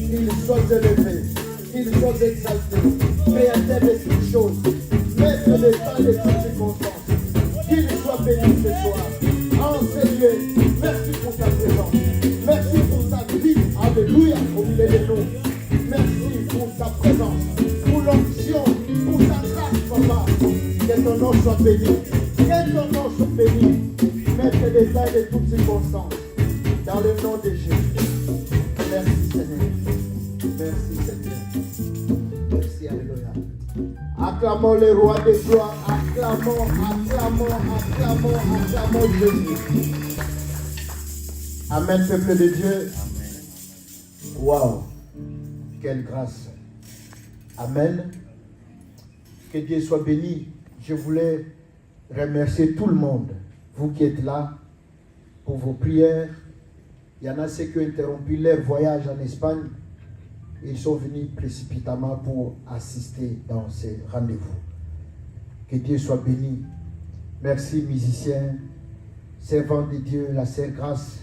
qu'il soit élevé, qu'il soit exalté, créateur de toutes choses, maître des temps et de toutes circonstances, qu'il soit béni ce soir. En ce lieu, merci pour ta présence, merci pour ta vie, alléluia, au milieu de nous. Merci pour ta présence, pour l'onction, pour ta grâce, papa. Que ton nom soit béni, que ton nom soit béni, maître des temps et de toutes circonstances, dans le nom de Jésus. Merci Seigneur, merci Seigneur, merci, alléluia. Acclamons le roi des gloires, acclamons, acclamons, acclamons, acclamons Jésus. Amen, peuple de Dieu. Waouh, quelle grâce. Amen. Que Dieu soit béni. Je voulais remercier tout le monde, vous qui êtes là, pour vos prières. Il y en a ceux qui ont interrompu leur voyage en Espagne. Ils sont venus précipitamment pour assister dans ces rendez-vous. Que Dieu soit béni. Merci musiciens, servants de Dieu, la sœur Grâce.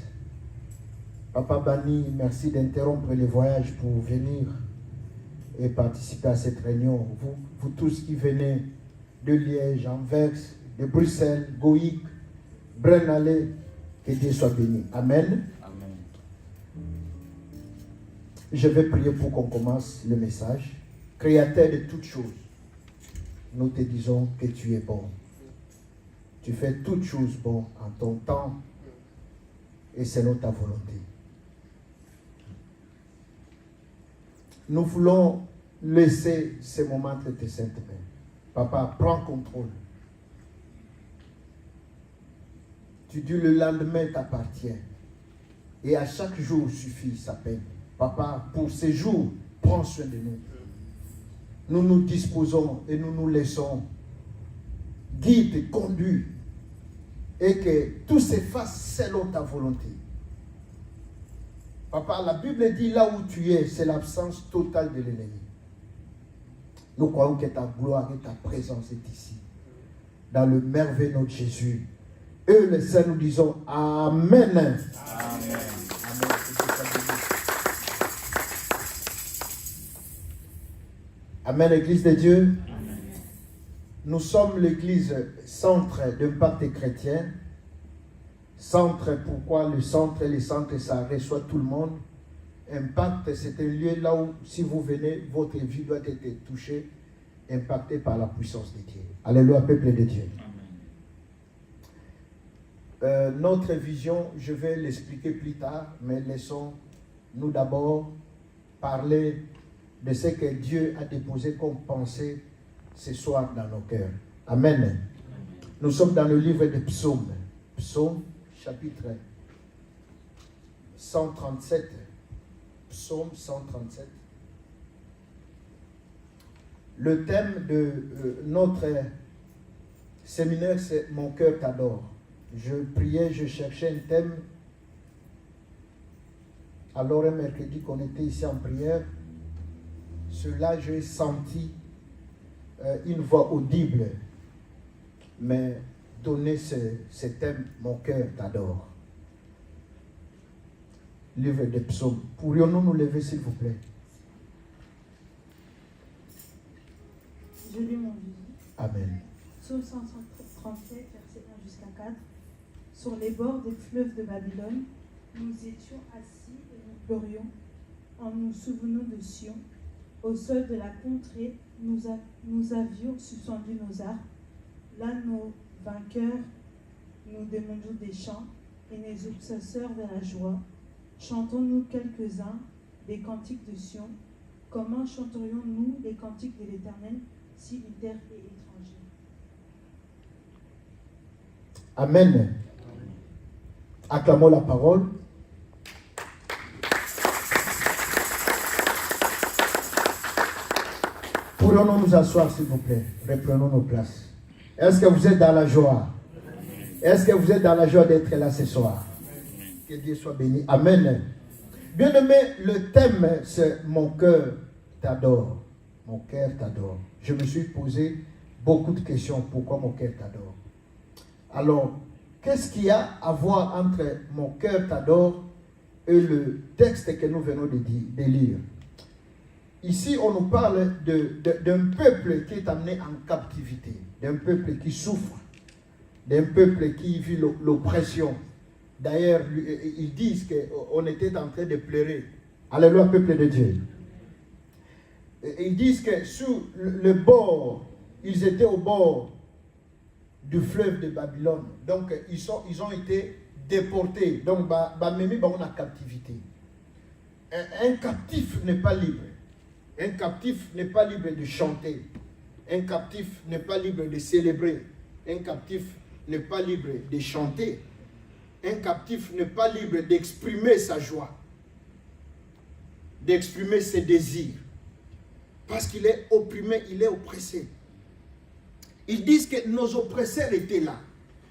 Papa Bani, merci d'interrompre les voyages pour venir et participer à cette réunion. Vous tous qui venez de Liège, Anvers, de Bruxelles, Goïc, Brennalé, que Dieu soit béni. Amen. Amen. Je vais prier pour qu'on commence le message. Créateur de toutes choses, nous te disons que tu es bon. Tu fais toutes choses bon en ton temps et selon ta volonté. Nous voulons laisser ce moment entre tes saintes mains. Papa, prends contrôle. Tu dis le lendemain t'appartient. Et à chaque jour suffit sa peine. Papa, pour ces jours, prends soin de nous. Nous nous disposons et nous nous laissons guide, conduire. Et que tout se fasse selon ta volonté. Papa, la Bible dit là où tu es, c'est l'absence totale de l'ennemi. Nous croyons que ta gloire et ta présence est ici. Dans le merveilleux nom de Jésus. Et les saints nous disons Amen. Amen. Amen. Amen, Église de Dieu. Amen. Nous sommes l'église centre d'impact chrétien. Centre, pourquoi le centre et les centres, ça reçoit tout le monde. Impact, c'est un lieu là où, si vous venez, votre vie doit être touchée, impactée par la puissance de Dieu. Alléluia, peuple de Dieu. Notre vision, je vais l'expliquer plus tard, mais laissons-nous d'abord parler de ce que Dieu a déposé comme pensée ce soir dans nos cœurs. Amen. Nous sommes dans le livre des psaumes. Psaume, chapitre 137. Psaume 137. Le thème de notre séminaire, c'est « Mon cœur t'adore ». Je priais, je cherchais un thème. Alors un mercredi qu'on était ici en prière, cela j'ai senti une voix audible, mais donner ce thème, mon cœur t'adore. Livre des psaumes. Pourrions-nous nous lever s'il vous plaît? Je lis mon Jésus. Amen. Psaume 137, versets 1 jusqu'à 4. Sur les bords des fleuves de Babylone, nous étions assis et nous pleurions, en nous souvenant de Sion. Au sol de la contrée, nous avions suspendu nos arcs. Là, nos vainqueurs nous demandions des chants et nos obsesseurs de la joie. Chantons-nous quelques-uns des cantiques de Sion. Comment chanterions-nous les cantiques de l'Éternel, solitaire et étranger? Amen. Acclamons la parole. Pourrions-nous nous asseoir, s'il vous plaît? Reprenons nos places. Est-ce que vous êtes dans la joie? Est-ce que vous êtes dans la joie d'être là ce soir? Que Dieu soit béni. Amen. Bien-aimé, le thème, c'est « Mon cœur t'adore ». Mon cœur t'adore. Je me suis posé beaucoup de questions. Pourquoi mon cœur t'adore? Alors, qu'est-ce qu'il y a à voir entre « Mon cœur t'adore » et le texte que nous venons de lire. Ici, on nous parle d'un peuple qui est amené en captivité, d'un peuple qui souffre, d'un peuple qui vit l'oppression. D'ailleurs, ils disent qu'on était en train de pleurer. Alléluia, peuple de Dieu. Ils disent que sur le bord, ils étaient au bord du fleuve de Babylone. Donc, ils ont été déportés. Donc, même on a captivité. Un captif n'est pas libre. Un captif n'est pas libre de chanter. Un captif n'est pas libre de célébrer. Un captif n'est pas libre de chanter. Un captif n'est pas libre d'exprimer sa joie, d'exprimer ses désirs. Parce qu'il est opprimé, il est oppressé. Ils disent que nos oppresseurs étaient là.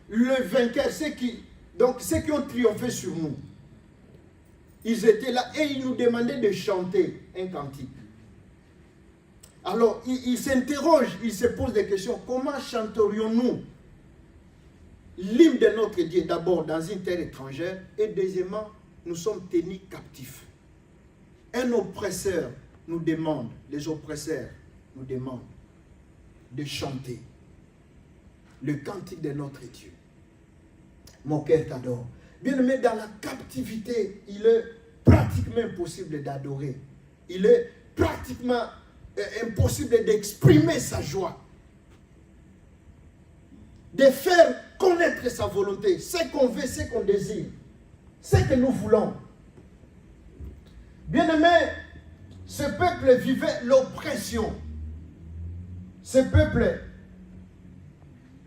Le vainqueur, ceux qui ont triomphé sur nous, ils étaient là et ils nous demandaient de chanter un cantique. Alors, ils s'interrogent, ils se posent des questions. Comment chanterions-nous l'hymne de notre Dieu, d'abord dans une terre étrangère, et deuxièmement, nous sommes tenus captifs. Un oppresseur nous demande, les oppresseurs nous demandent de chanter le cantique de notre Dieu. Mon cœur t'adore. Bien aimé, dans la captivité, il est pratiquement impossible d'adorer. Il est pratiquement impossible d'exprimer sa joie, de faire connaître sa volonté, ce qu'on veut, ce qu'on désire, ce que nous voulons. Bien aimé, ce peuple vivait l'oppression. Ce peuple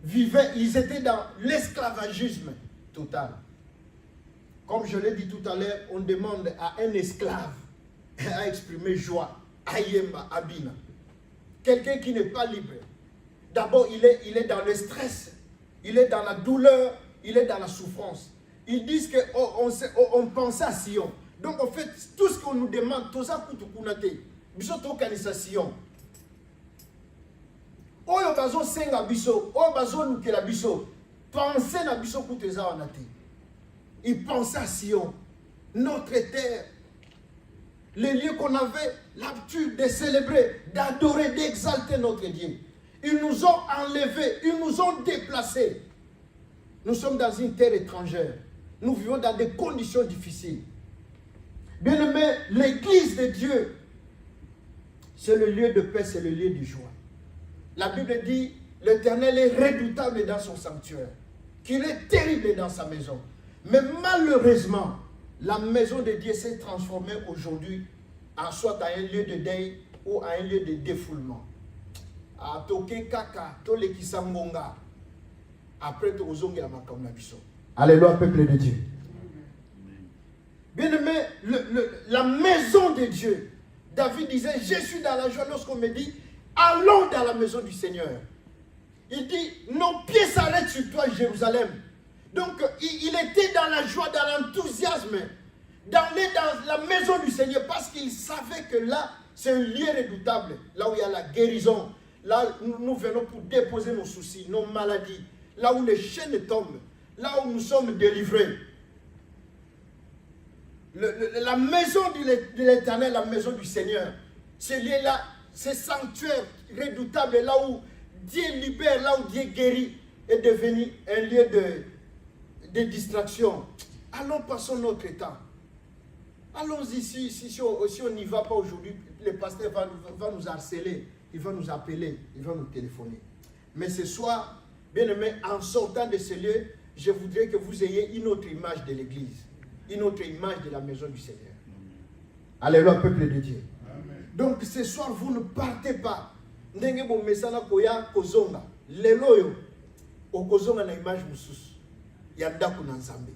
vivait, ils étaient dans l'esclavagisme total. Comme je l'ai dit tout à l'heure, on demande à un esclave à exprimer joie, ayemba, abina. Quelqu'un qui n'est pas libre. D'abord, il est dans le stress, il est dans la douleur, il est dans la souffrance. Ils disent qu'on pensait à Sion. Donc en fait, tout ce qu'on nous demande, tout ça coûte kunate. Biso to kanisa Sion. Oyo bazo senga biso, oyo bazo lukela biso. Pensez na biso coûte ça wanate. Ils pensaient à Sion, notre terre. Les lieux qu'on avait l'habitude de célébrer, d'adorer, d'exalter notre Dieu. Ils nous ont enlevés, ils nous ont déplacés. Nous sommes dans une terre étrangère. Nous vivons dans des conditions difficiles. Bien-aimés, l'église de Dieu, c'est le lieu de paix, c'est le lieu de joie. La Bible dit, l'Éternel est redoutable dans son sanctuaire, qu'il est terrible dans sa maison. Mais malheureusement, la maison de Dieu s'est transformée aujourd'hui en soit à un lieu de deuil ou à un lieu de défoulement. À toke kaka, tole kisangonga. Après tozongi la makamna biso. Alléluia, peuple de Dieu. Bien-aimé, la maison de Dieu. David disait, je suis dans la joie lorsqu'on me dit, allons dans la maison du Seigneur. Il dit, nos pieds s'arrêtent sur toi, Jérusalem. Donc, il était dans la joie, dans l'enthousiasme, dans la maison du Seigneur, parce qu'il savait que là, c'est un lieu redoutable, là où il y a la guérison, là où nous venons pour déposer nos soucis, nos maladies, là où les chaînes tombent, là où nous sommes délivrés. La maison de l'Éternel, la maison du Seigneur, ce lieu-là, ce sanctuaire redoutable, là où Dieu libère, là où Dieu guérit, est devenu un lieu de distraction. Allons, passons notre temps. Allons-y, si on n'y va pas aujourd'hui, le pasteur va nous harceler, il va nous appeler, il va nous téléphoner. Mais ce soir, bien aimé, en sortant de ce lieu, je voudrais que vous ayez une autre image de l'église, une autre image de la maison du Seigneur. Alléluia, peuple de Dieu. Amen. Donc ce soir, vous ne partez pas. Ndenge bo mesana koya kozonga. Leloyo, o kozonga na image mususu. Yandako na Nzambe.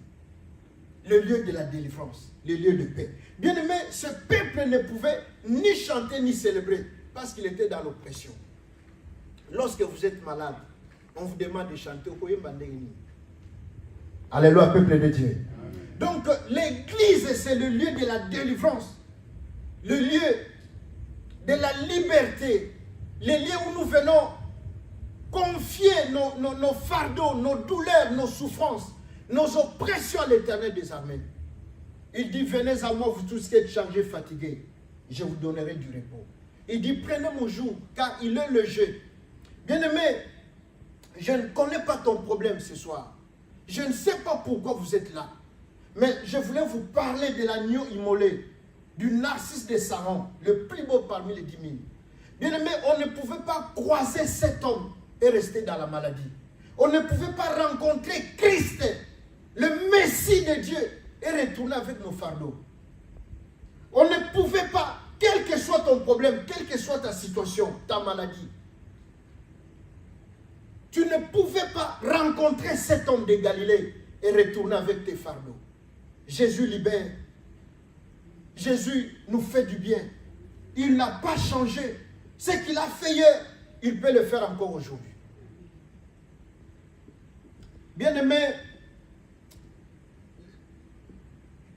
Le lieu de la délivrance, le lieu de paix. Bien aimé, ce peuple ne pouvait ni chanter ni célébrer parce qu'il était dans l'oppression. Lorsque vous êtes malade, on vous demande de chanter. Alléluia, peuple de Dieu. Donc l'église, c'est le lieu de la délivrance, le lieu de la liberté, le lieu où nous venons confier nos fardeaux, nos douleurs, nos souffrances, nos oppressions à l'Éternel des armées. Il dit, venez à moi, vous tous qui êtes chargés, fatigués, je vous donnerai du repos. Il dit, prenez mon joug, car il est léger. Bien-aimé, je ne connais pas ton problème ce soir. Je ne sais pas pourquoi vous êtes là. Mais je voulais vous parler de l'agneau immolé, du Narcisse de Saron, le plus beau parmi les 10 000. Bien-aimé, on ne pouvait pas croiser cet homme et rester dans la maladie. On ne pouvait pas rencontrer Christ, le Messie de Dieu, et retourner avec nos fardeaux. On ne pouvait pas, quel que soit ton problème, quelle que soit ta situation, ta maladie, tu ne pouvais pas rencontrer cet homme de Galilée et retourner avec tes fardeaux. Jésus libère. Jésus nous fait du bien. Il n'a pas changé. Ce qu'il a fait hier, il peut le faire encore aujourd'hui. Bien-aimé,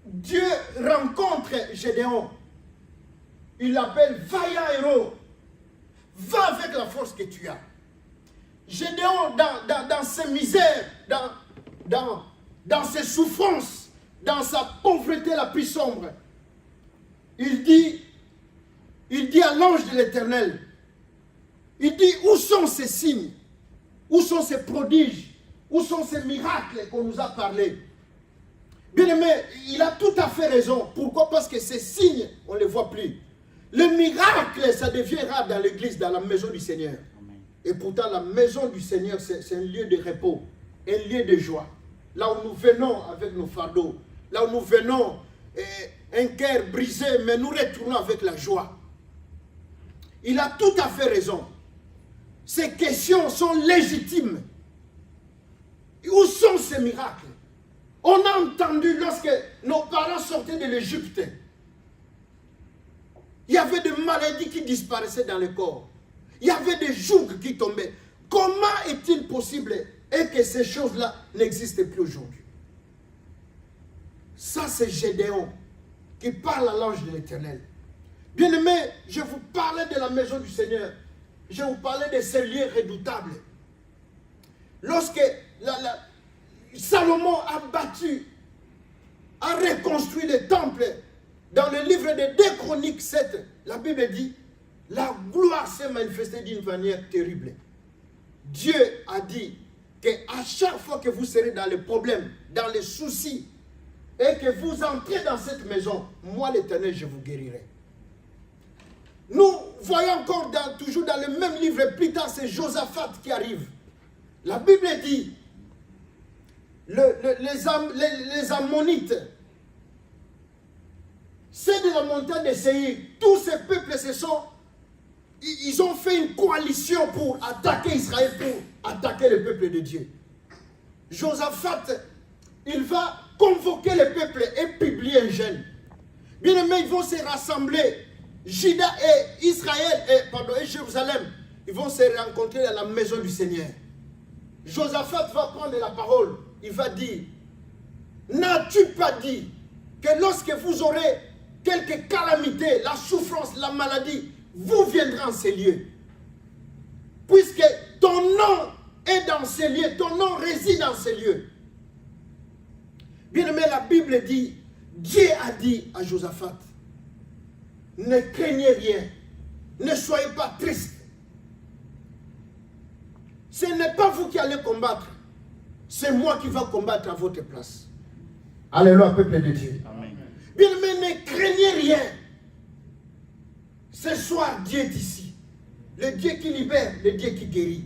Dieu rencontre Gédéon. Il l'appelle vaillant héros. Va avec la force que tu as. Gédéon, dans ses misères, dans ses souffrances, dans sa pauvreté la plus sombre, il dit à l'ange de l'Éternel, il dit, où sont ces signes? Où sont ces prodiges? Où sont ces miracles qu'on nous a parlé? Bien-aimé, il a tout à fait raison. Pourquoi? Parce que ces signes, on ne les voit plus. Le miracle, ça devient rare dans l'église, dans la maison du Seigneur. Amen. Et pourtant, la maison du Seigneur, c'est un lieu de repos, un lieu de joie. Là où nous venons avec nos fardeaux, là où nous venons, un cœur brisé, mais nous retournons avec la joie. Il a tout à fait raison. Ces questions sont légitimes. Où sont ces miracles? On a entendu lorsque nos parents sortaient de l'Égypte, il y avait des maladies qui disparaissaient dans le corps. Il y avait des jougs qui tombaient. Comment est-il possible et que ces choses-là n'existent plus aujourd'hui? Ça, c'est Gédéon qui parle à l'ange de l'Éternel. Bien-aimé, je vous parlais de la maison du Seigneur. Je vous parlais de ces lieux redoutables. Lorsque Salomon a bâti, a reconstruit le temple, dans le livre de 2 Chroniques 7, la Bible dit, la gloire s'est manifestée d'une manière terrible. Dieu a dit qu'à chaque fois que vous serez dans les problèmes, dans les soucis, et que vous entrez dans cette maison, moi l'Éternel, je vous guérirai. Nous voyons encore toujours dans le même livre, plus tard c'est Josaphat qui arrive. La Bible dit, les Ammonites, c'est de la montagne de Séir, tous ces peuples ils ont fait une coalition pour attaquer Israël, pour attaquer le peuple de Dieu. Josaphat, il va convoquer le peuple et publier un jeûne. Bien aimé, ils vont se rassembler. Juda et Israël et Jérusalem, ils vont se rencontrer dans la maison du Seigneur. Josaphat va prendre la parole. Il va dire, n'as-tu pas dit que lorsque vous aurez quelques calamités, la souffrance, la maladie, vous viendrez en ces lieux? Puisque ton nom est dans ces lieux, ton nom réside dans ces lieux. Bien aimé, la Bible dit, Dieu a dit à Josaphat, ne craignez rien, ne soyez pas triste. Ce n'est pas vous qui allez combattre, c'est moi qui vais combattre à votre place. Alléluia, peuple de Dieu. Amen. Bien aimé, ne craignez rien. Ce soir, Dieu est ici. Le Dieu qui libère, le Dieu qui guérit.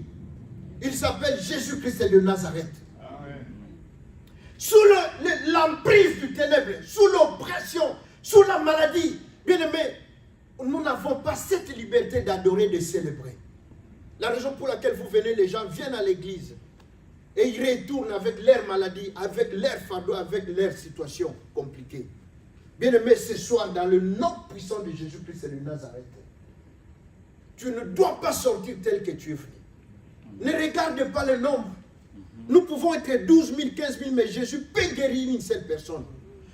Il s'appelle Jésus-Christ de Nazareth. Amen. Sous l'emprise du ténèbre, sous l'oppression, sous la maladie, bien aimé, nous n'avons pas cette liberté d'adorer, de célébrer. La raison pour laquelle vous venez, les gens viennent à l'église et ils retournent avec leur maladie, avec leur fardeau, avec leur situation compliquée. Bien aimé, ce soir, dans le nom puissant de Jésus-Christ de Nazareth, tu ne dois pas sortir tel que tu es venu. Ne regarde pas le nombre. Nous pouvons être 12 000, 15 000, mais Jésus peut guérir une seule personne.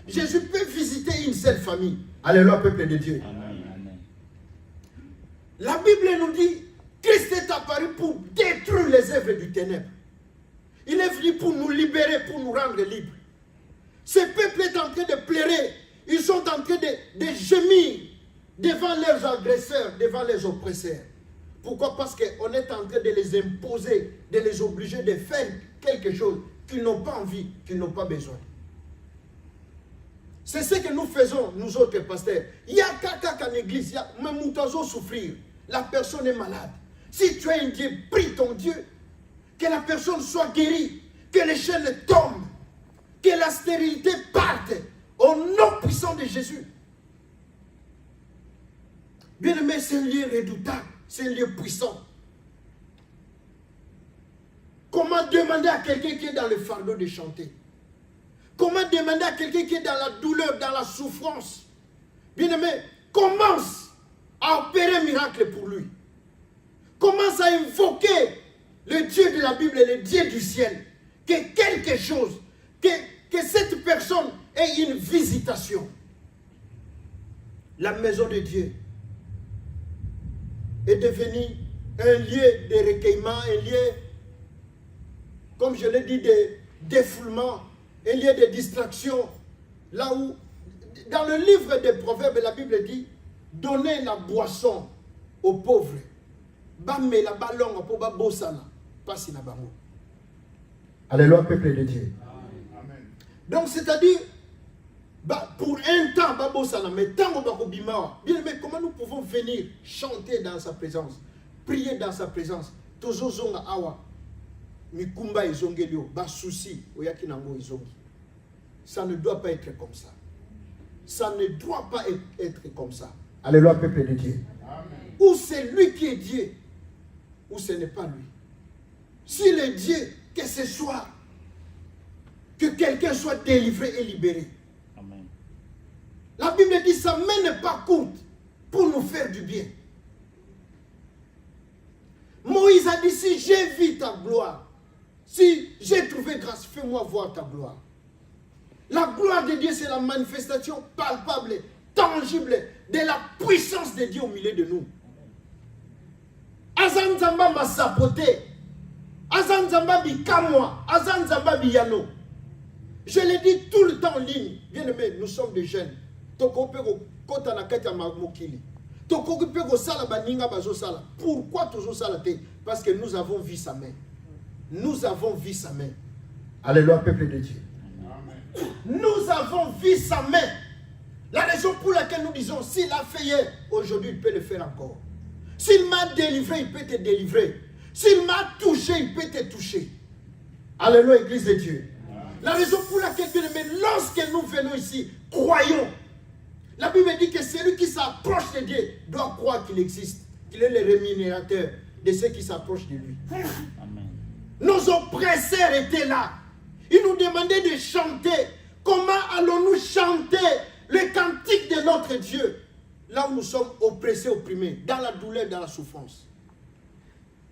Jésus peut visiter une seule famille. Alléluia, peuple de Dieu. Amen. La Bible nous dit, Christ est apparu pour détruire les œuvres du ténèbre. Il est venu pour nous libérer, pour nous rendre libres. Ce peuple est en train de pleurer. Ils sont en train de gémir devant leurs agresseurs, devant les oppresseurs. Pourquoi? Parce qu'on est en train de les imposer, de les obliger de faire quelque chose qu'ils n'ont pas envie, qu'ils n'ont pas besoin. C'est ce que nous faisons, nous autres pasteurs. Il y a caca en église, il y a même moutazo souffrir. La personne est malade. Si tu es un Dieu, prie ton Dieu. Que la personne soit guérie, que les chaînes tombent, que la stérilité parte au nom puissant de Jésus. Bien aimé, c'est un lieu redoutable, c'est un lieu puissant. Comment demander à quelqu'un qui est dans le fardeau de chanter? Comment demander à quelqu'un qui est dans la douleur, dans la souffrance? Bien aimé, commence à opérer un miracle pour lui. Commence à invoquer le Dieu de la Bible et le Dieu du ciel. Que quelque chose, que cette personne ait une visitation. La maison de Dieu est devenue un lieu de recueillement, un lieu, comme je l'ai dit, de défoulement, un lieu de distraction. Là où, dans le livre des Proverbes, la Bible dit, donnez la boisson aux pauvres. Alléluia, peuple de Dieu. Amen. Donc, c'est-à-dire, pour un temps, mais tant bien aimé, comment nous pouvons venir chanter dans sa présence, prier dans sa présence, tozozonga awa, mikumba izongelio, ba souci, oyaki nango izongi. Ça ne doit pas être comme ça. Ça ne doit pas être comme ça. Alléluia, peuple de Dieu. Amen. Ou c'est lui qui est Dieu, ou ce n'est pas lui. S'il est Dieu, que ce soit, que quelqu'un soit délivré et libéré. Amen. La Bible dit, sa main n'est pas courte pour nous faire du bien. Moïse a dit, si j'ai vu ta gloire, si j'ai trouvé grâce, fais-moi voir ta gloire. La gloire de Dieu, c'est la manifestation palpable, tangible de la puissance de Dieu au milieu de nous. Azan Zamba m'a sapoté. Azan Zamba bi kamwa. Azan Zamba bi yano. Je le dis tout le temps en ligne. Bien aimé, nous sommes des jeunes. Tokopego kota na kati ya mokili. Tokopego sala baninga bazo sala. Pourquoi tozo sala te? Parce que nous avons vu sa main. Nous avons vu sa main. Alléluia, peuple de Dieu. Amen. Nous avons vu sa main. La raison pour laquelle nous disons, s'il a fait hier, aujourd'hui il peut le faire encore. S'il m'a délivré, il peut te délivrer. S'il m'a touché, il peut te toucher. Alléluia, Église de Dieu. La raison pour laquelle, lorsque nous venons ici, croyons. La Bible dit que celui qui s'approche de Dieu doit croire qu'il existe, qu'il est le rémunérateur de ceux qui s'approchent de lui. Amen. Nos oppresseurs étaient là. Ils nous demandaient de chanter. Comment allons-nous chanter le cantique de notre Dieu là où nous sommes oppressés, opprimés, dans la douleur, dans la souffrance?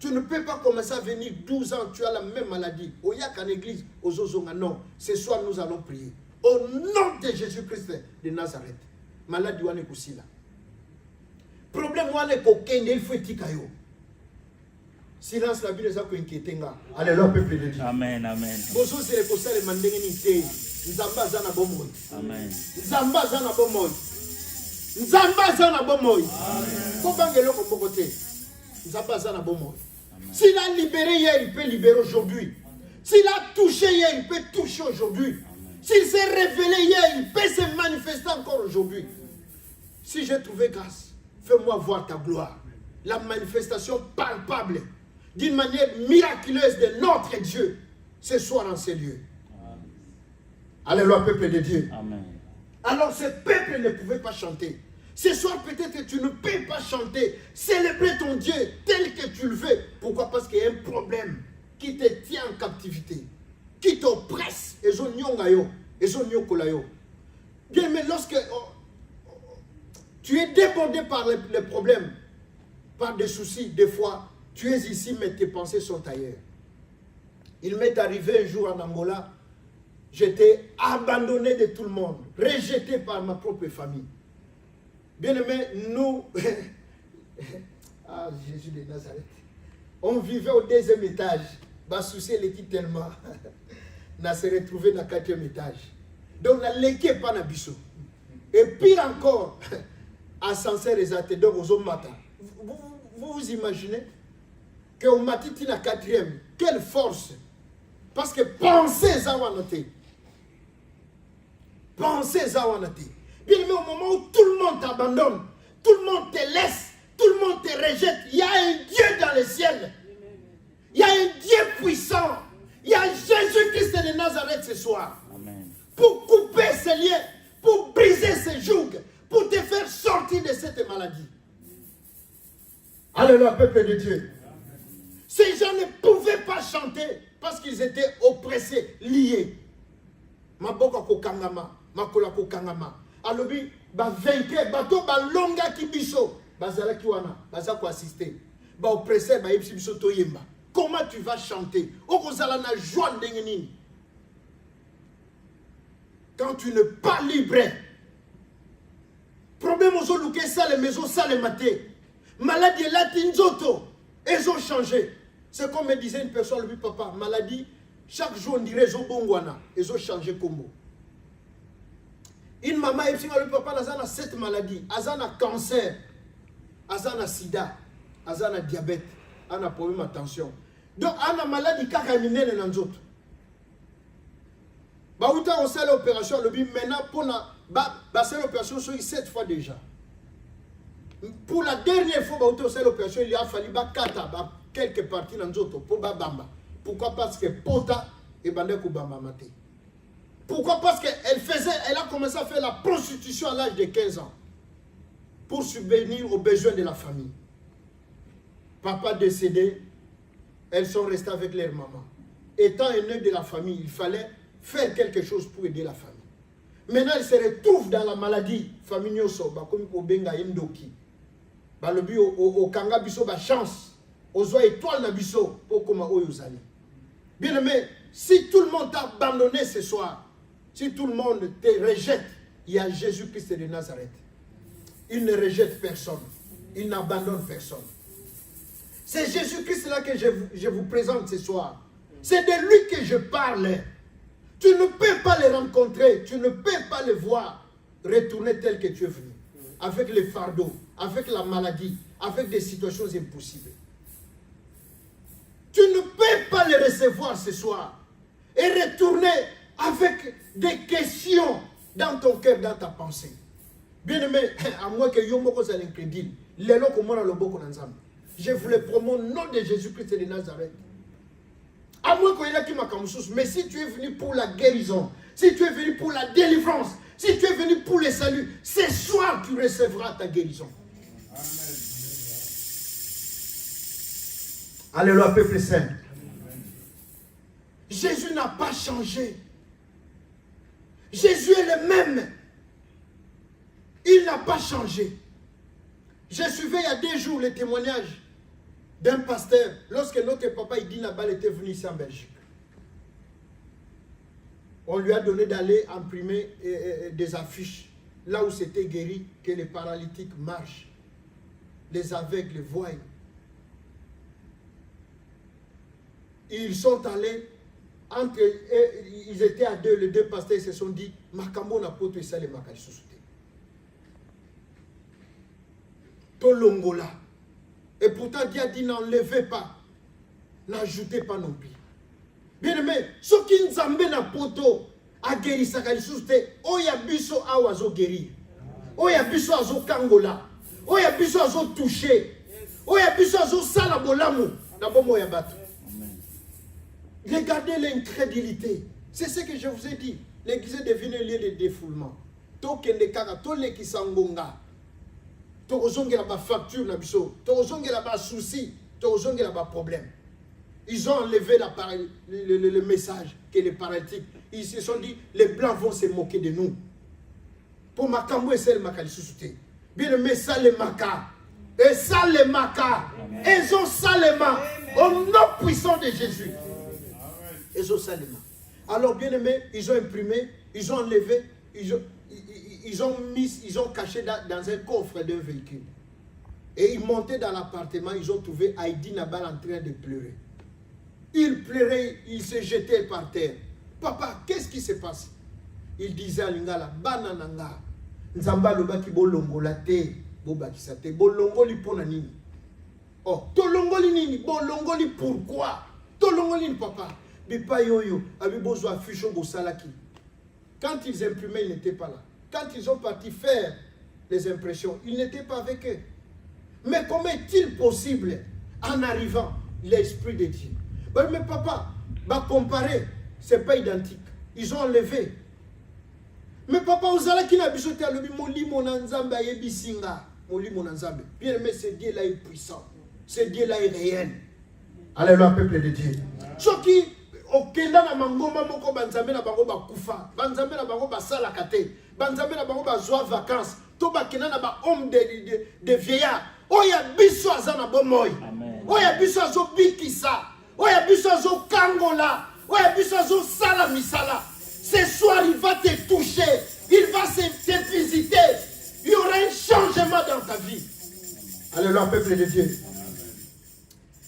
Tu ne peux pas commencer à venir 12 ans, tu as la même maladie. Au yak en église, aux Ozonga, non. Ce soir, nous allons prier. Au nom de Jésus-Christ de Nazareth. Maladie, wane kusila. Problème, wane kokende, il faut tikayo. Silence, la Bible est inquiétée. Alléluia, peuple de Dieu. Amen, amen. Bozo c'est le conseil de mandengeni te. Nzamba zana bomoy. Amen. Nzamba zana bomoy. Nzamba zana bomoy. Amen. Kobangelo kombokote. Nzamba zana bomoy. S'il a libéré hier, il peut libérer aujourd'hui. S'il a touché hier, il peut toucher aujourd'hui. S'il s'est révélé hier, il peut se manifester encore aujourd'hui. Si j'ai trouvé grâce, fais-moi voir ta gloire. La manifestation palpable, d'une manière miraculeuse de notre Dieu, ce soir en ces lieux. Alléluia, peuple de Dieu. Amen. Alors ce peuple ne pouvait pas chanter. Ce soir, peut-être que tu ne peux pas chanter, célébrer ton Dieu tel que tu le veux. Pourquoi? Parce qu'il y a un problème qui te tient en captivité, qui t'oppresse. Bien, mais lorsque tu es débordé par les problèmes, par des soucis, des fois, tu es ici, mais tes pensées sont ailleurs. Il m'est arrivé un jour en Angola, j'étais abandonné de tout le monde, rejeté par ma propre famille. Bien aimé, nous, ah Jésus de Nazareth, on vivait au 2e étage. Ma souci l'équipe tellement, on s'est retrouvé dans le 4e étage. Donc, on a léqué pas na biso. Et pire encore, ascenseur exalté, donc aux hommes matin. Vous imaginez qu'au matin, tu la quatrième, quelle force! Parce que pensez à Wanate. Pensez à Wanate. Bien aimé, au moment où tout le monde t'abandonne, tout le monde te laisse, tout le monde te rejette, il y a un Dieu dans le ciel. Il y a un Dieu puissant. Il y a Jésus-Christ de Nazareth ce soir. Amen. Pour couper ces liens, pour briser ces jougs, pour te faire sortir de cette maladie. Alléluia, peuple de Dieu. Ces gens ne pouvaient pas chanter parce qu'ils étaient oppressés, liés. Maboka kokangama, makola kokangama. Alobi, ba vainqueur, bato ba longa kibiso, bazala kiwana, baza ko assister. Ba oppressé, ba yebisi biso toyemba. Comment tu vas chanter? Okozala na joie ndengenini. Quand tu n'es pas libre. Problème aux autres, ça les maisons, ça les matés. Maladie là, tinzoto. Ils ont changé. C'est comme me disait une personne, lui, papa, maladie, chaque jour on dirait ils ont bongwana. Ils ont changé combo. Une maman, elle dit, papa, elle a cette maladie. Elle a cancer. Elle a sida. Elle a diabète. Elle a problème d'attention. Donc, elle a maladie qui a miné les autres. Bah, où on sait l'opération, le but maintenant, pour la l'opération, c'est 7 fois déjà. Pour la dernière fois, on sait l'opération, il a fallu quelques parties dans l'autre pour Bamba. Pourquoi? Parce que Pota et Bandeko Bamba maté. Pourquoi? Parce qu'elle a commencé à faire la prostitution à l'âge de 15 ans pour subvenir aux besoins de la famille. Papa décédé, elles sont restées avec leur maman. Étant aînée de la famille, il fallait faire quelque chose pour aider la famille. Maintenant, elle se retrouve dans la maladie. Famille Nyoso, comme au Benga Yendoki. Le but au Kanga Biso, chance. Aux oies étoiles Nabiso, pour comment Oyozali. Bien aimé, si tout le monde t'a abandonné ce soir, si tout le monde te rejette, il y a Jésus-Christ de Nazareth. Il ne rejette personne. Il n'abandonne personne. C'est Jésus-Christ là que je vous présente ce soir. C'est de lui que je parle. Tu ne peux pas le rencontrer, tu ne peux pas le voir retourner tel que tu es venu. Avec les fardeaux, avec la maladie, avec des situations impossibles. Tu ne peux pas le recevoir ce soir et retourner avec des questions dans ton cœur, dans ta pensée. Bien aimé, à moins que Yomoko soit incrédule, je vous le promets au nom de Jésus-Christ de Nazareth. À moins qu'il y ait qui m'a comme chose. Mais si tu es venu pour la guérison, si tu es venu pour la délivrance, si tu es venu pour le salut, ce soir tu recevras ta guérison. Amen. Alléluia, peuple saint. Jésus n'a pas changé. Jésus est le même. Il n'a pas changé. J'ai suivi il y a 2 jours le témoignage d'un pasteur, lorsque notre papa Idi Nabal était venu ici en Belgique. On lui a donné d'aller imprimer des affiches, là où c'était guéri, que les paralytiques marchent, les aveugles voient. Ils sont allés, ils étaient à 2, les 2 pasteurs se sont dit, Makambo n'a pas tout ça, les Makalisouté. Tolongola. Et pourtant, Dieu a dit n'enlevez pas, n'ajoutez pas non plus. Bien aimé, ce qui nous amène na poto à guérir sa qualité, oya biso awazo guérir, oya biso azo kangola, oya biso azo toucher, oya biso azo salabolamu, d'abord oya batu. Regardez l'incrédulité. C'est ce que je vous ai dit. L'église est devenue un lieu de défoulement. Tokende kaka, tole kisangonga. Tozongela ba facture na biso, tozongela ba souci, tozongela ba problème. Ils ont enlevé le message que les paralytiques, ils se sont dit les blancs vont se moquer de nous. Pour Makambo et celle Makali Soussouté. Bien aimé, ça les maka. Et ça les maka. Ils ont ça les maka. Au nom puissant de Jésus. Ils ont ça les maka. Alors bien aimé, ils ont imprimé, ils ont enlevé, ils ont caché dans un coffre d'un véhicule. Et ils montaient dans l'appartement, ils ont trouvé Heidi Nabal en train de pleurer. Il pleurait, il se jetait par terre. Papa, qu'est-ce qui se passe? Il disait à Lingala, Banananga, Nzamba lobaki bolongola te, bobakisa te, bolongoli pona nini. Oh, tolongoli nini, bolongoli pourquoi? Tolongoli ni papa. Bipa yoyo, abibozo affiche au salaki. Quand ils imprimaient, ils n'étaient pas là. Quand ils ont parti faire les impressions, ils n'étaient pas avec eux. Mais comment est-il possible, en arrivant, l'Esprit de Dieu? Mais papa, bah comparer, c'est pas identique. Ils ont enlevé. Mais papa, vous allez qui n'a bisoté à l'obi, moli monanzambe a yebisinga, moli monanzambe. Bien aimé, ce Dieu-là est puissant. Ce Dieu-là est réel. Alléluia, peuple de Dieu. Ce qui, au Kenda na mangoma moko banzambe na bango ba kufa, banzambe na bango ba sala kate, banzambe na bango ba zoa vacances, to ba kena na ba homme de vieillard. Oya biso azana bomoy. Oya biso azo bikisa. Oya biso azo kangola. Oya biso azo sala misala. Ce soir, il va te toucher. Il va te visiter. Il y aura un changement dans ta vie. Alléluia, peuple de Dieu.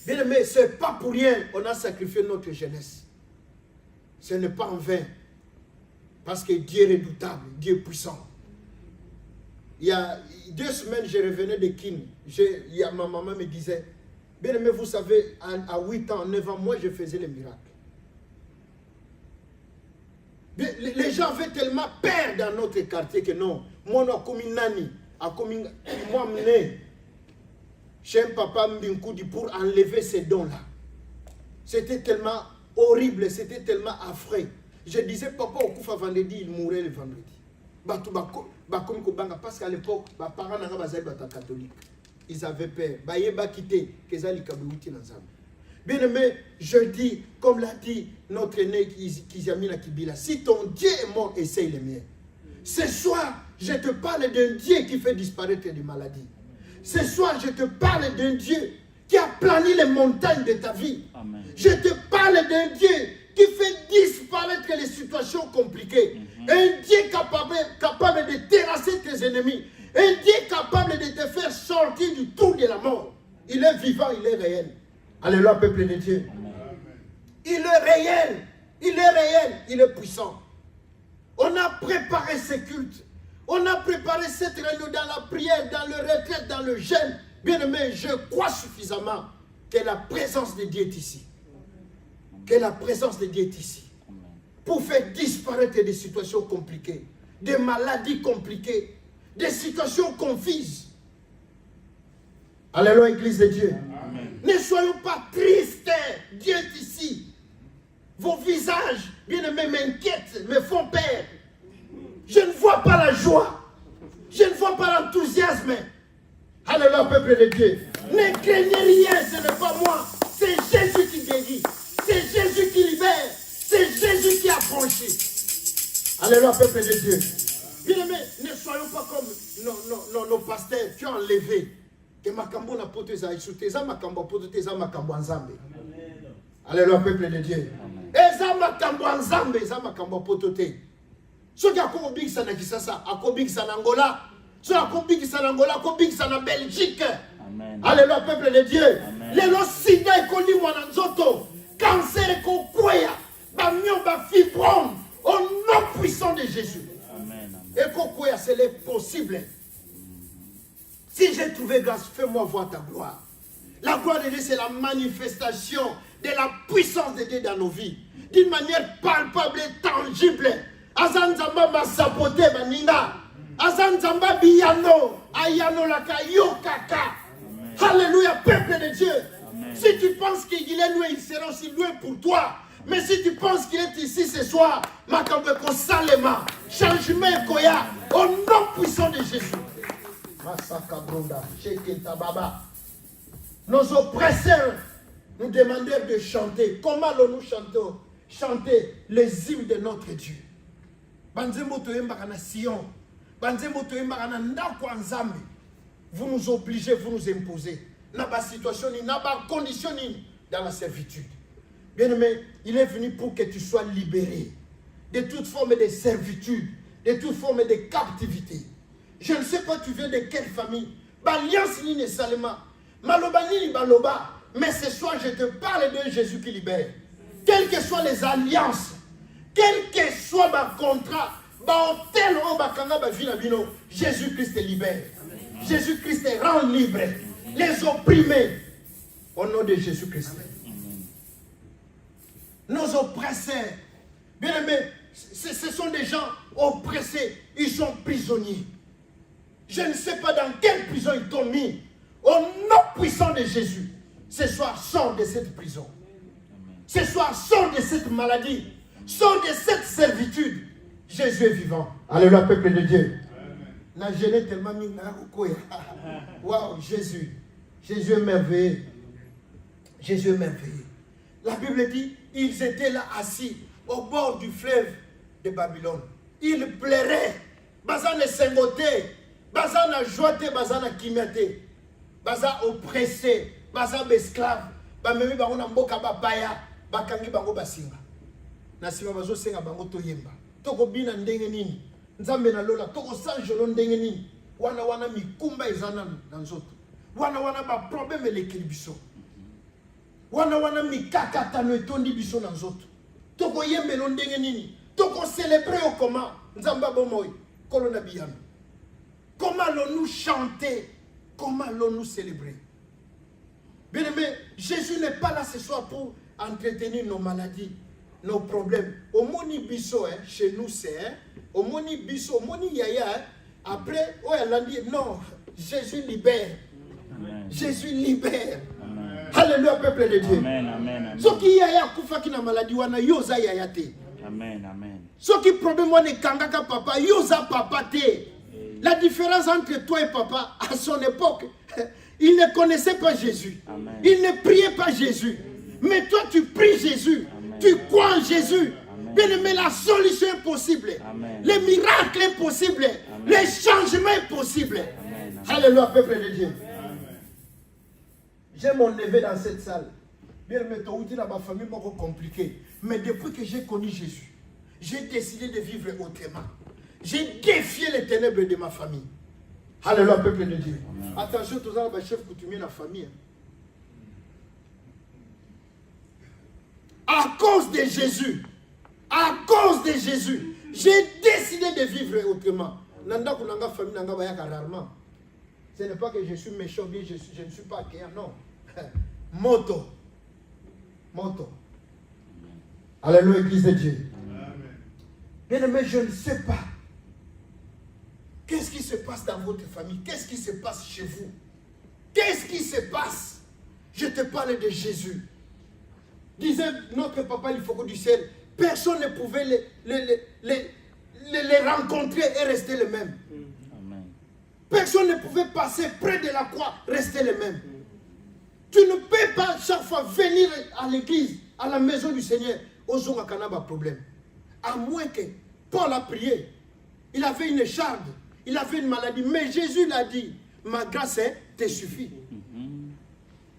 Bien aimé, ce n'est pas pour rien qu'on a sacrifié notre jeunesse. Ce n'est pas en vain. Parce que Dieu est redoutable, Dieu est puissant. Il y a 2 semaines, je revenais de Kin. Ma maman me disait, bien aimé, vous savez, à 8 ans, 9 ans, moi je faisais les miracles. Les gens avaient tellement peur dans notre quartier que non. Moi, je suis nani, moi, chez un papa Mbinkoudi pour enlever ces dons-là. C'était tellement horrible, c'était tellement affreux. Je disais, papa, au Koufa vendredi, il mourait le vendredi. Parce qu'à l'époque, les parents étaient catholiques. Ils avaient peur. Bien aimé, je dis, comme l'a dit notre aîné Kizamina Kibila, si ton Dieu est mort, essaye le mien. Ce soir, je te parle d'un Dieu qui fait disparaître des maladies. Ce soir, je te parle d'un Dieu qui a plani les montagnes de ta vie. Amen. Je te parle d'un Dieu qui fait disparaître les situations compliquées. Un Dieu capable de terrasser tes ennemis. Un Dieu capable de te faire sortir du trou de la mort. Il est vivant, il est réel. Alléluia, peuple de Dieu. Il est réel. Il est réel. Il est puissant. On a préparé ces cultes. On a préparé cette réunion dans la prière, dans le retraite, dans le jeûne. Bien aimé, je crois suffisamment que la présence de Dieu est ici. Que la présence de Dieu est ici. Pour faire disparaître des situations compliquées, des maladies compliquées, des situations confuses. Alléluia, Église de Dieu. Amen. Ne soyons pas tristes. Dieu est ici. Vos visages, bien aimés, m'inquiètent, me font peur. Je ne vois pas la joie. Je ne vois pas l'enthousiasme. Alléluia, peuple de Dieu. Ne craignez rien, ce n'est pas moi. C'est Jésus qui guérit. C'est Jésus qui libère. C'est Jésus qui a franchi. Alléluia, peuple de Dieu. Bien aimé, ne soyons pas comme nos pasteurs qui ont enlevé. Que makambo na pote za isute za makambo pote za makambo nzambe. Alléluia, peuple de Dieu. Eza makambo nzambe za makambo pote. Soki akobikisa na Kisasa, akobikisa na Angola. Soki akobikisa na Angola, akobikisa na Belgique. Amen. Alléluia, peuple de Dieu. Lelo sida ekoli mwana nzoto. Cancer ekokweya. Bamio ba fibrome. Au nom puissant de Jésus. Amen. Ekokweya, c'est le possible. Si j'ai trouvé grâce, fais-moi voir ta gloire. La gloire de Dieu, c'est la manifestation de la puissance de Dieu dans nos vies. D'une manière palpable et tangible. Azanzamba ma sapote baninga. Azanzamba biyano. Ayano laka yokaka. Alléluia, peuple de Dieu. Amen. Si tu penses qu'il est loin, il sera aussi loin pour toi. Mais si tu penses qu'il est ici ce soir, Makambeko Salema, changement Koya, au nom puissant de Jésus. Nos oppresseurs nous demandèrent de chanter. Comment allons-nous chanter? Chanter les hymnes de notre Dieu. Vous nous obligez, vous nous imposez. N'a pas situation, n'a pas condition dans la servitude. Bien-aimé, il est venu pour que tu sois libéré de toute forme de servitude, de toute forme de captivité. Je ne sais pas tu viens de quelle famille. L'alliance ni nécessairement. Maloba ni baloba. Mais ce soir, je te parle de Jésus qui libère. Quelles que soient les alliances, quel que soit ma contrat, Jésus-Christ libère. Jésus-Christ rend libre les opprimés au nom de Jésus-Christ. Nos oppresseurs, bien aimés, ce sont des gens oppressés, ils sont prisonniers. Je ne sais pas dans quelle prison ils t'ont mis. Au nom puissant de Jésus, ce soir, sors de cette prison. Ce soir, sors de cette maladie. Sors de cette servitude. Jésus est vivant. Alléluia, peuple de Dieu. Waouh, Jésus. Jésus est merveilleux. Jésus est merveilleux. La Bible dit, ils étaient là assis au bord du fleuve de Babylone. Ils pleuraient. Bazan ne sengoté. Bazan a joité, bazan a kimate. Bazan oppressé. Bazan esclave. Bamemi bango na mboka babaya. Bakangi bango basinga. Nasima bazo senga bango toyemba. Toko bina ndenge nini. Nzambe na lola. Toko sanjolo ndenge nini. Wana mikumba ezana na nzoto. Wana ba problème elekili biso. Wana mikakatano etondi biso na nzoto. Toko yembelo ndenge nini. Toko célébrer au comment. Nzamba bomoy. Kolona biyano. Comment allons-nous chanter? Comment allons-nous célébrer? Bien aimé, Jésus n'est pas là ce soir pour entretenir nos maladies, nos problèmes. Au moni biso, chez nous c'est, au moni biso, au moni yaya, après, elle a dit non, Jésus libère. Amen. Jésus libère. Amen. Alléluia, peuple de Dieu. Amen, amen, amen. Ce qui yaya kufa ki na maladie wana yoza yaya te. Amen, amen. Ce qui problème wana kangaka papa yoza papa te. La différence entre toi et papa, à son époque, il ne connaissait pas Jésus. Amen. Il ne priait pas Jésus. Mais toi, tu pries Jésus. Amen. Tu crois en Jésus. Bien aimé, la solution est possible. Amen. Le miracle est possible. Amen. Le changement est possible. Amen. Alléluia, peuple de Dieu. J'ai mon neveu dans cette salle. Bien aimé, tu as dit dans ma famille, c'est compliqué. Mais depuis que j'ai connu Jésus, j'ai décidé de vivre autrement. J'ai défié les ténèbres de ma famille. Alléluia, peuple de Dieu. Amen. Attention, tous les chefs coutumiers de la famille. À cause de Jésus, j'ai décidé de vivre autrement. Nanda kunanga famille nanga bayaka rarement. Ce n'est pas que je suis méchant, bien je ne suis pas accueillant, non. Moto. Alléluia, Église de Dieu. Bien aimé, je ne sais pas. Qu'est-ce qui se passe dans votre famille? Qu'est-ce qui se passe chez vous? Qu'est-ce qui se passe? Je te parle de Jésus. Disait notre papa, il faut que du ciel, personne ne pouvait les rencontrer et rester les mêmes. Amen. Personne ne pouvait passer près de la croix, rester les mêmes. Tu ne peux pas chaque fois venir à l'église, à la maison du Seigneur, au Zongakanaba problème. À moins que Paul a prié. Il avait une écharde. Il avait une maladie, mais Jésus l'a dit, ma grâce te suffit.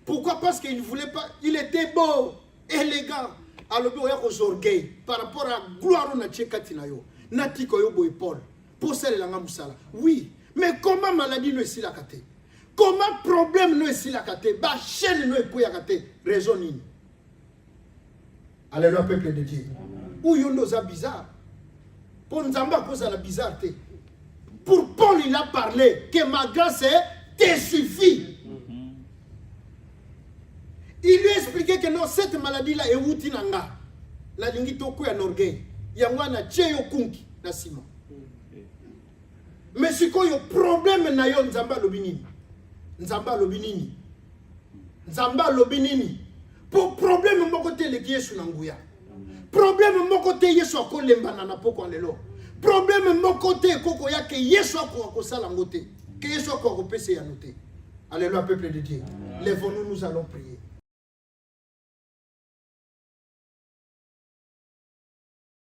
Pourquoi? Parce qu'il ne voulait pas, il était beau, élégant, alors il y a des orgueils par rapport à la gloire de Tchekatinayo, Natikoyo Boy Paul, pour celle la Musala. Oui, mais comment maladie ne est la kate? Comment problème ne est la kate? Bah, chaîne ne est pas la kate. Raison ni. Alléluia, peuple de Dieu. Où yon nous a bizarre? Pour nous amba cause à la bizarreté. Pour Paul, il a parlé que ma grâce te suffit. Il lui a expliqué que non, cette maladie-là est outinanga. La lingi toko ya norgay. Yangwana cheyo kunki na sima. Mais si ko yo problème na yo nzamba lobinini. Nzamba lobinini. Nzamba lobinini. Pour problème moko te leki Yesu na nguya. Problème moko te Yesu akolemba na poko lelo. Problème mon côté, koko ya que Yesu ko sala ngote, que Yesu ko pese ya noté. Alléluia, peuple de Dieu. Lèvons-nous, nous allons prier.